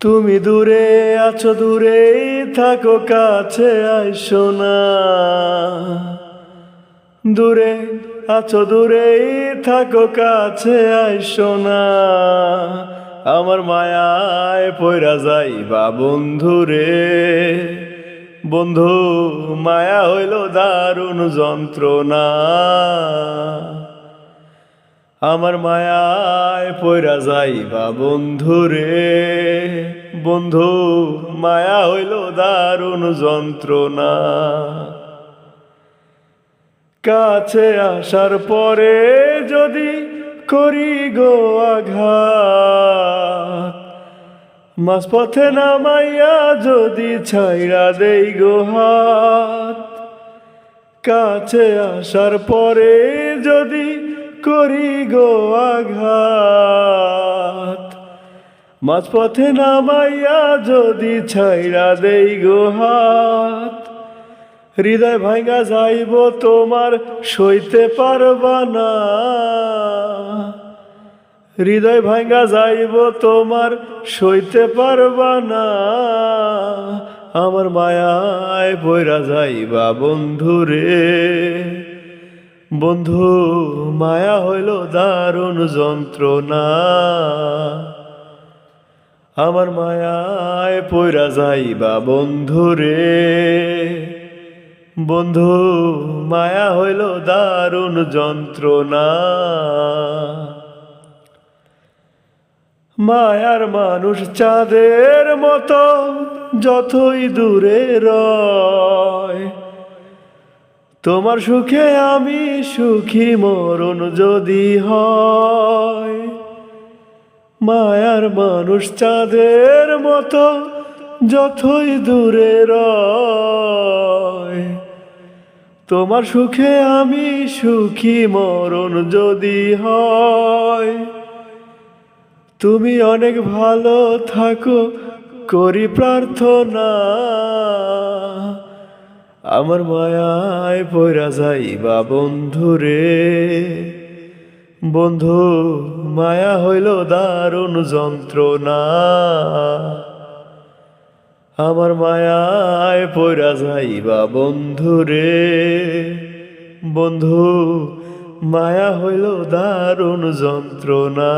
তুমি দূরে আছো, দূরেই থাকো, কাছে আইসো না। দূরে আছো, দূরেই থাকো, কাছে আইসো না। আমার মায়ায় পইরা যাইবা বন্ধু রে। বন্ধু, মায়া হইল দারুণ যন্ত্রণা। আমার মায়ায় পইরা যাইবা বন্ধু রে। বন্ধু, মায়া হইল দারুণ যন্ত্রণা। কাছে আসার পরে যদি করি গো আঘাত, মাঝপথে নামাইয়া যদি ছাইড়া দেই গো হাত। কাছে আসার পরে যদি করি গো আঘাত, মাঝপথে নামাইয়া যদি ছাইড়া দেই গো হাত। হৃদয় ভাঙ্গা যাইব তোমার, সইতে পারবা না। হৃদয় ভাঙ্গা যাইব তোমার, সইতে পারবা না। আমার মায়ায় পইরা যাইবা বন্ধু রে। বন্ধু, মায়া হইল দারুণ যন্ত্রণা। আমার মায়ায় পইরা যাইবা বন্ধু রে। বন্ধু, মায়া হইল দারুণ যন্ত্রণা। মায়ার মানুষ চাঁদের মতো যতই দূরে রয়, তোমার সুখে আমি সুখী মরণ যদি হয়। মায়ার মানুষ চাঁদের মতো যতই দূরে রয়, তোমার সুখে আমি সুখী মরণ যদি হয়। তুমি অনেক ভালো থাকো করি প্রার্থনা। আমার মায়ায় পইরা যাইবা বন্ধু রে। বন্ধু, মায়া হইল দারুণ যন্ত্রণা। আমার মায়ায় পইরা যাইবা বন্ধু রে। বন্ধু, মায়া হইল দারুণ যন্ত্রণা।